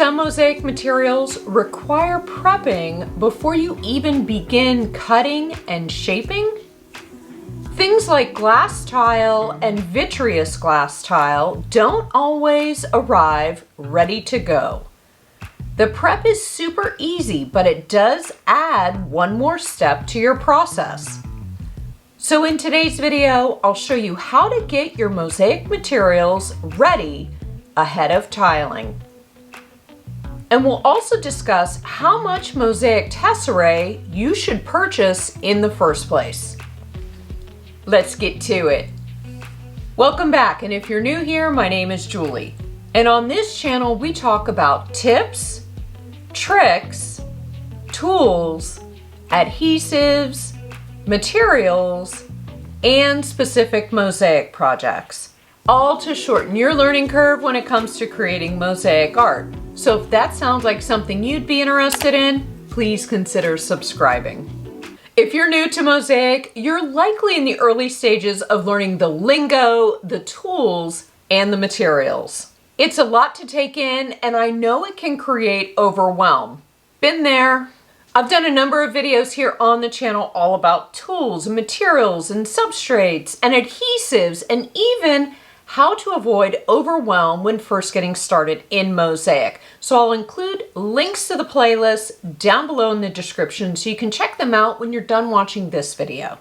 Some mosaic materials require prepping before you even begin cutting and shaping. Things like glass tile and vitreous glass tile don't always arrive ready to go. The prep is super easy, but it does add one more step to your process. So in today's video, I'll show you how to get your mosaic materials ready ahead of tiling. And we'll also discuss how much mosaic tesserae you should purchase in the first place. Let's get to it. Welcome back, and if you're new here, my name is Julie. And on this channel, we talk about tips, tricks, tools, adhesives, materials, and specific mosaic projects, all to shorten your learning curve when it comes to creating mosaic art. So if that sounds like something you'd be interested in, please consider subscribing. If you're new to mosaic, you're likely in the early stages of learning the lingo, the tools, and the materials. It's a lot to take in, and I know it can create overwhelm. Been there. I've done a number of videos here on the channel all about tools and materials and substrates and adhesives and even how to avoid overwhelm when first getting started in mosaic. So I'll include links to the playlist down below in the description so you can check them out when you're done watching this video.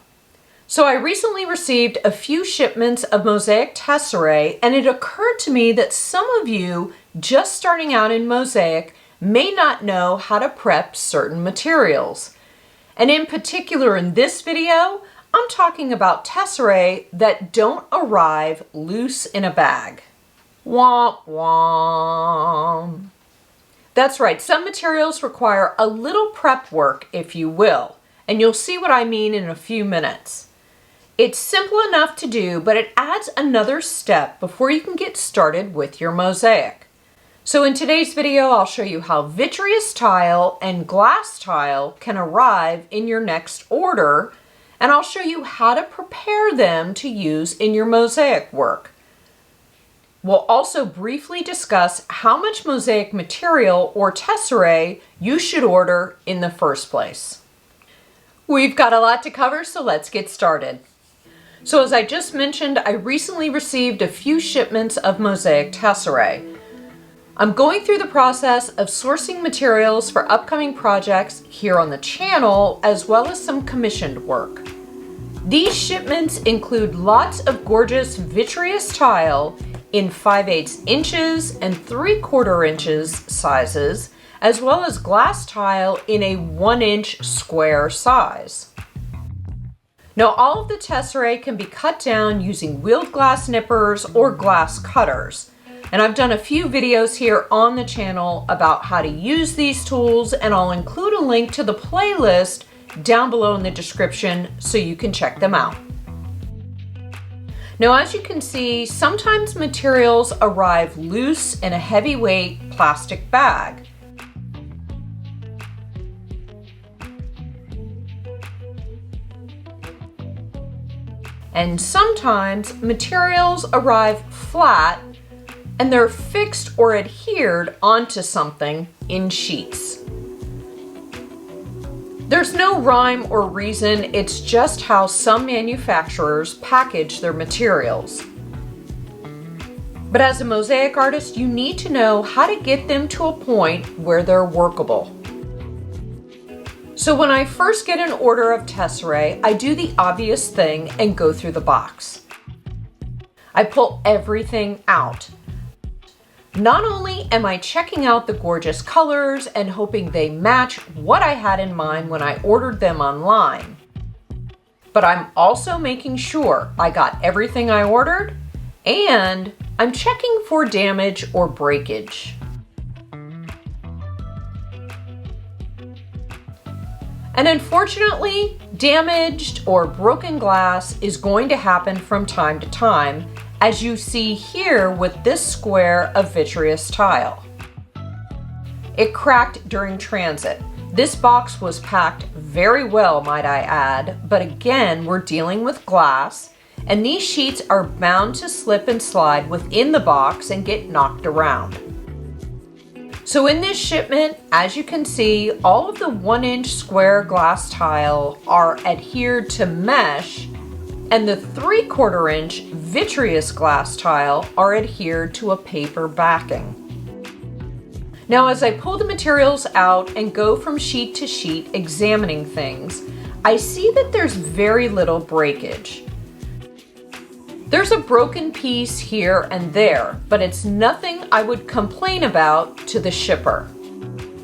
So I recently received a few shipments of mosaic tesserae, and it occurred to me that some of you just starting out in mosaic may not know how to prep certain materials. And in particular in this video, I'm talking about tesserae that don't arrive loose in a bag. Womp womp. That's right, some materials require a little prep work, if you will, and you'll see what I mean in a few minutes. It's simple enough to do, but it adds another step before you can get started with your mosaic. So in today's video, I'll show you how vitreous tile and glass tile can arrive in your next order, and I'll show you how to prepare them to use in your mosaic work. We'll also briefly discuss how much mosaic material or tesserae you should order in the first place. We've got a lot to cover, so let's get started. So as I just mentioned, I recently received a few shipments of mosaic tesserae. I'm going through the process of sourcing materials for upcoming projects here on the channel, as well as some commissioned work. These shipments include lots of gorgeous vitreous tile in 5/8 inches and 3/4 inches sizes, as well as glass tile in a 1-inch square size. Now, all of the tesserae can be cut down using wheeled glass nippers or glass cutters. And I've done a few videos here on the channel about how to use these tools, and I'll include a link to the playlist down below in the description so you can check them out. Now, as you can see, sometimes materials arrive loose in a heavyweight plastic bag. And sometimes materials arrive flat and they're fixed or adhered onto something in sheets. There's no rhyme or reason, it's just how some manufacturers package their materials. But as a mosaic artist, you need to know how to get them to a point where they're workable. So when I first get an order of tesserae, I do the obvious thing and go through the box. I pull everything out. Not only am I checking out the gorgeous colors and hoping they match what I had in mind when I ordered them online, but I'm also making sure I got everything I ordered, and I'm checking for damage or breakage. And unfortunately, damaged or broken glass is going to happen from time to time, as you see here with this square of vitreous tile. It cracked during transit. This box was packed very well, might I add, but again, we're dealing with glass, and these sheets are bound to slip and slide within the box and get knocked around. So in this shipment, as you can see, all of the 1-inch square glass tile are adhered to mesh, and the 3/4 inch vitreous glass tile are adhered to a paper backing. Now, as I pull the materials out and go from sheet to sheet examining things, I see that there's very little breakage. There's a broken piece here and there, but it's nothing I would complain about to the shipper.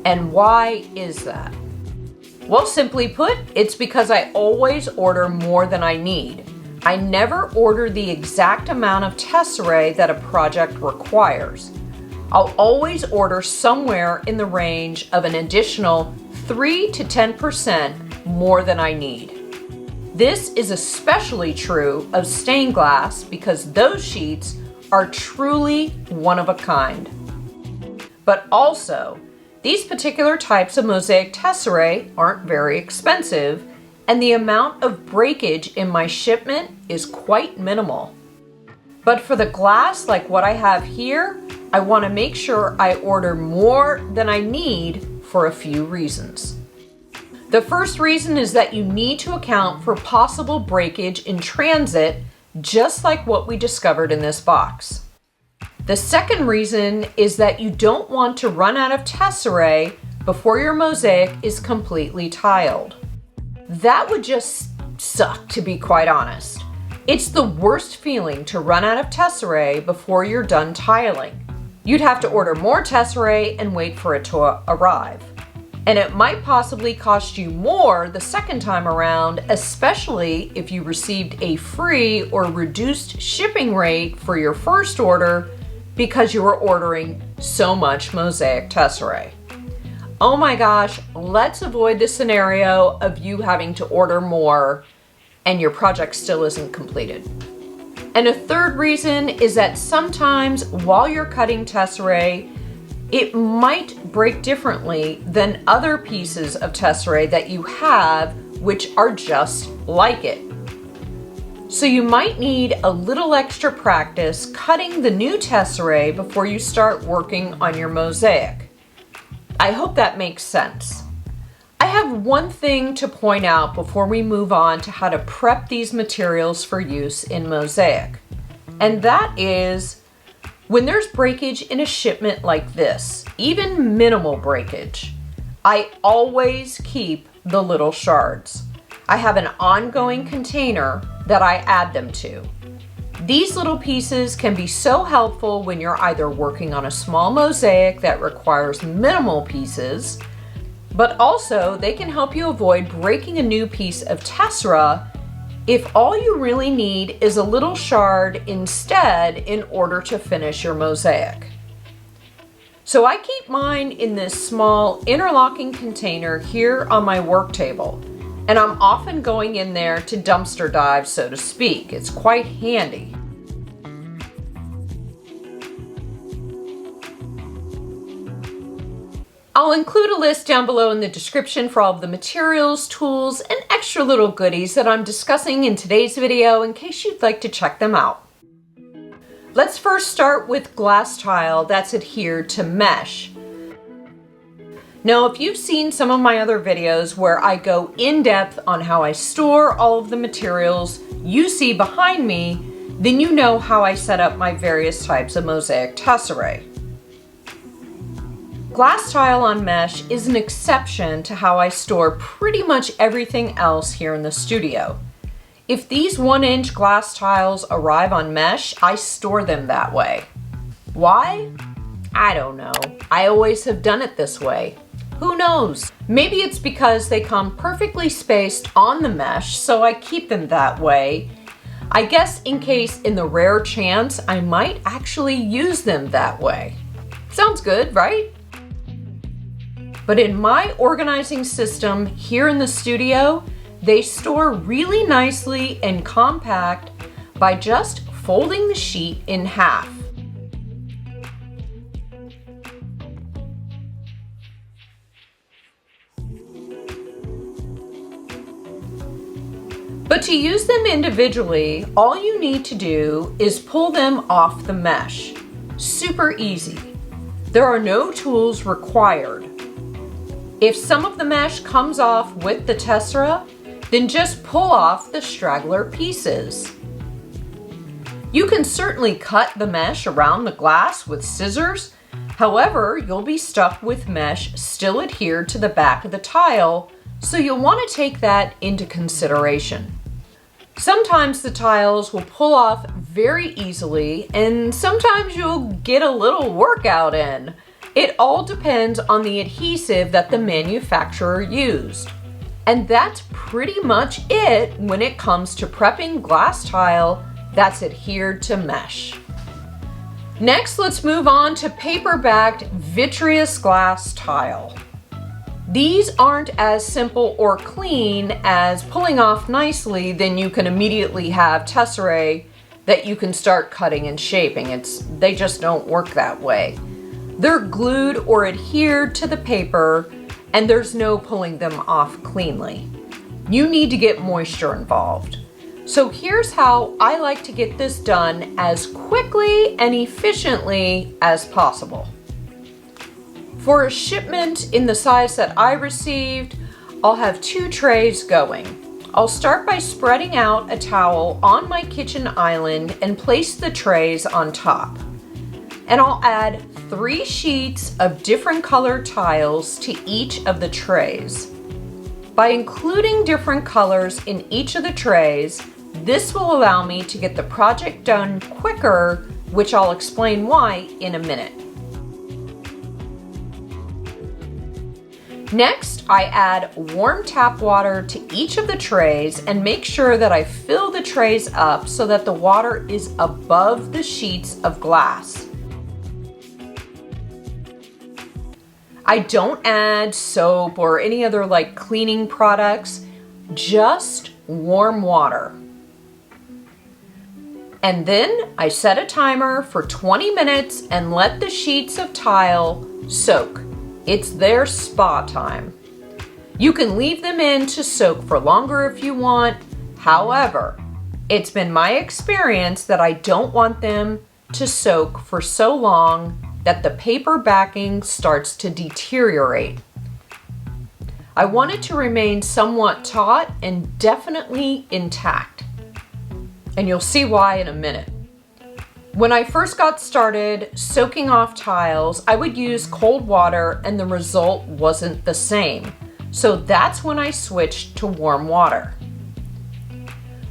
And why is that? Well, simply put, it's because I always order more than I need. I never order the exact amount of tesserae that a project requires. I'll always order somewhere in the range of an additional 3 to 10% more than I need. This is especially true of stained glass because those sheets are truly one of a kind. But also, these particular types of mosaic tesserae aren't very expensive, and the amount of breakage in my shipment is quite minimal. But for the glass like what I have here, I want to make sure I order more than I need for a few reasons. The first reason is that you need to account for possible breakage in transit, just like what we discovered in this box. The second reason is that you don't want to run out of tesserae before your mosaic is completely tiled. That would just suck, to be quite honest. It's the worst feeling to run out of tesserae before you're done tiling. You'd have to order more tesserae and wait for it to arrive. And it might possibly cost you more the second time around, especially if you received a free or reduced shipping rate for your first order because you were ordering so much mosaic tesserae. Oh my gosh, let's avoid the scenario of you having to order more and your project still isn't completed. And a third reason is that sometimes while you're cutting tesserae, it might break differently than other pieces of tesserae that you have, which are just like it. So you might need a little extra practice cutting the new tesserae before you start working on your mosaic. I hope that makes sense. I have one thing to point out before we move on to how to prep these materials for use in mosaic, and that is when there's breakage in a shipment like this, even minimal breakage, I always keep the little shards. I have an ongoing container that I add them to. These little pieces can be so helpful when you're either working on a small mosaic that requires minimal pieces, but also they can help you avoid breaking a new piece of tessera if all you really need is a little shard instead in order to finish your mosaic. So I keep mine in this small interlocking container here on my work table, and I'm often going in there to dumpster dive, so to speak. It's quite handy. I'll include a list down below in the description for all of the materials, tools, and extra little goodies that I'm discussing in today's video in case you'd like to check them out. Let's first start with glass tile that's adhered to mesh. Now, if you've seen some of my other videos where I go in depth on how I store all of the materials you see behind me, then you know how I set up my various types of mosaic tesserae. Glass tile on mesh is an exception to how I store pretty much everything else here in the studio. If these 1-inch glass tiles arrive on mesh, I store them that way. Why? I don't know. I always have done it this way. Who knows? Maybe it's because they come perfectly spaced on the mesh, so I keep them that way. I guess in case in the rare chance I might actually use them that way. Sounds good, right? But in my organizing system here in the studio, they store really nicely and compact by just folding the sheet in half. But to use them individually, all you need to do is pull them off the mesh. Super easy. There are no tools required. If some of the mesh comes off with the tesserae, then just pull off the straggler pieces. You can certainly cut the mesh around the glass with scissors. However, you'll be stuck with mesh still adhered to the back of the tile, so you'll want to take that into consideration. Sometimes the tiles will pull off very easily, and sometimes you'll get a little workout in. It all depends on the adhesive that the manufacturer used. And that's pretty much it when it comes to prepping glass tile that's adhered to mesh. Next, let's move on to paper-backed vitreous glass tile. These aren't as simple or clean as pulling off nicely, then you can immediately have tesserae that you can start cutting and shaping. They just don't work that way. They're glued or adhered to the paper, and there's no pulling them off cleanly. You need to get moisture involved. So here's how I like to get this done as quickly and efficiently as possible. For a shipment in the size that I received, I'll have 2 trays going. I'll start by spreading out a towel on my kitchen island and place the trays on top. And I'll add 3 sheets of different colored tiles to each of the trays. By including different colors in each of the trays, this will allow me to get the project done quicker, which I'll explain why in a minute. Next, I add warm tap water to each of the trays and make sure that I fill the trays up so that the water is above the sheets of glass. I don't add soap or any other cleaning products, just warm water. And then I set a timer for 20 minutes and let the sheets of tile soak. It's their spa time. You can leave them in to soak for longer if you want. However, it's been my experience that I don't want them to soak for so long that the paper backing starts to deteriorate. I want it to remain somewhat taut and definitely intact. And you'll see why in a minute. When I first got started soaking off tiles, I would use cold water and the result wasn't the same. So that's when I switched to warm water.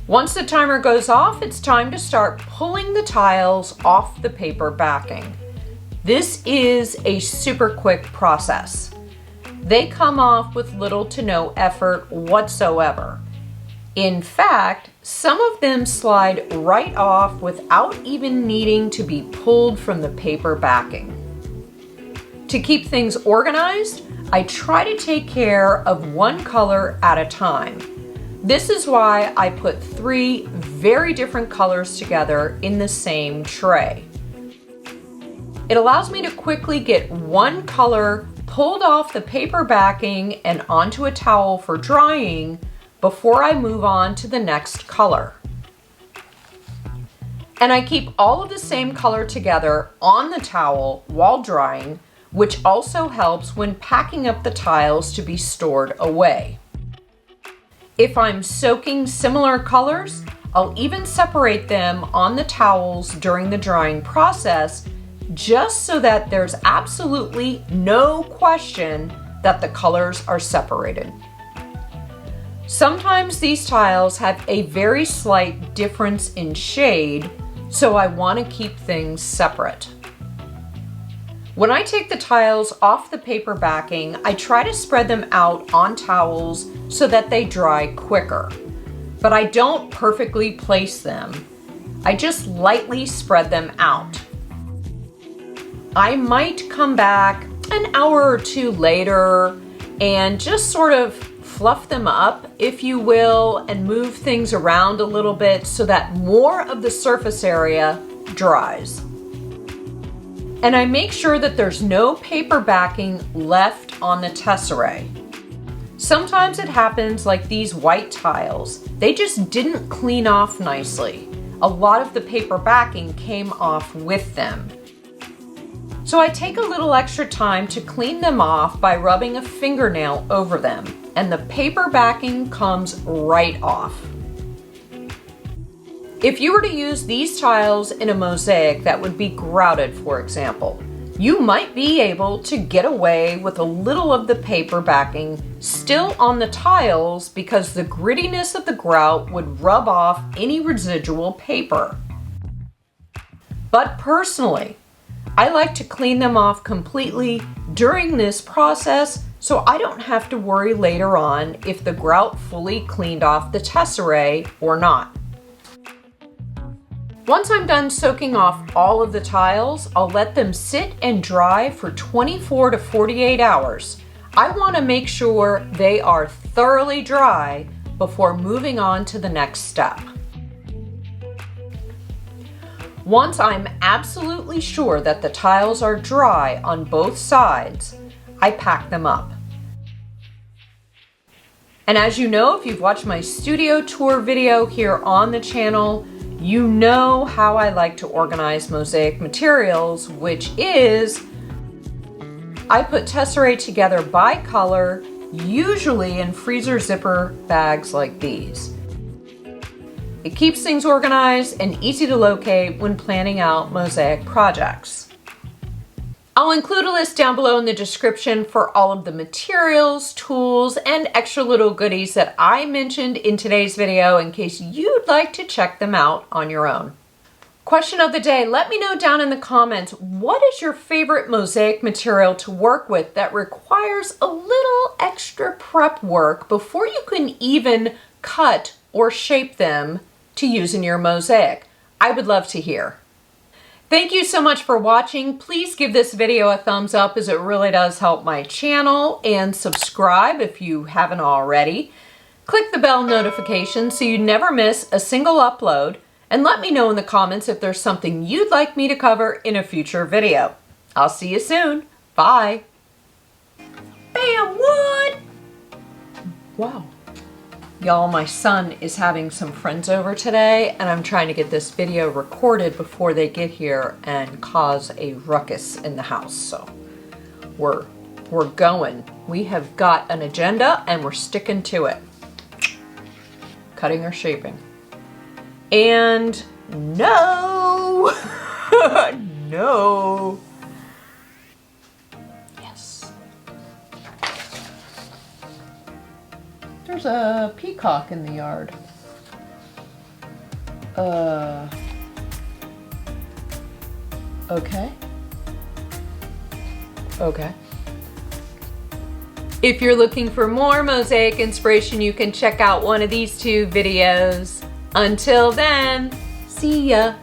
Once the timer goes off, it's time to start pulling the tiles off the paper backing. This is a super quick process. They come off with little to no effort whatsoever. In fact, some of them slide right off without even needing to be pulled from the paper backing. To keep things organized, I try to take care of one color at a time. This is why I put 3 very different colors together in the same tray. It allows me to quickly get one color pulled off the paper backing and onto a towel for drying before I move on to the next color. And I keep all of the same color together on the towel while drying, which also helps when packing up the tiles to be stored away. If I'm soaking similar colors, I'll even separate them on the towels during the drying process, just so that there's absolutely no question that the colors are separated. Sometimes these tiles have a very slight difference in shade, so I want to keep things separate. When I take the tiles off the paper backing, I try to spread them out on towels so that they dry quicker. But I don't perfectly place them. I just lightly spread them out. I might come back an hour or 2 later and just sort of fluff them up, if you will, and move things around a little bit so that more of the surface area dries. And I make sure that there's no paper backing left on the tesserae. Sometimes it happens like these white tiles. They just didn't clean off nicely. A lot of the paper backing came off with them. So I take a little extra time to clean them off by rubbing a fingernail over them, and the paper backing comes right off. If you were to use these tiles in a mosaic that would be grouted, for example, you might be able to get away with a little of the paper backing still on the tiles because the grittiness of the grout would rub off any residual paper. But personally, I like to clean them off completely during this process so I don't have to worry later on if the grout fully cleaned off the tesserae or not. Once I'm done soaking off all of the tiles, I'll let them sit and dry for 24 to 48 hours. I want to make sure they are thoroughly dry before moving on to the next step. Once I'm absolutely sure that the tiles are dry on both sides, I pack them up. And as you know, if you've watched my studio tour video here on the channel, you know how I like to organize mosaic materials, which is I put tesserae together by color, usually in freezer zipper bags like these. It keeps things organized and easy to locate when planning out mosaic projects. I'll include a list down below in the description for all of the materials, tools, and extra little goodies that I mentioned in today's video in case you'd like to check them out on your own. Question of the day, let me know down in the comments, what is your favorite mosaic material to work with that requires a little extra prep work before you can even cut or shape them to use in your mosaic? I would love to hear. Thank you so much for watching. Please give this video a thumbs up as it really does help my channel, and subscribe if you haven't already. Click the bell notification so you never miss a single upload, and let me know in the comments if there's something you'd like me to cover in a future video. I'll see you soon. Bye. Bam, what? Wow. Y'all, my son is having some friends over today, and I'm trying to get this video recorded before they get here and cause a ruckus in the house. So we're going. We have got an agenda and we're sticking to it. Cutting or shaping. And no, no. There's a peacock in the yard. Okay. Okay. If you're looking for more mosaic inspiration, you can check out one of these two videos. Until then, see ya.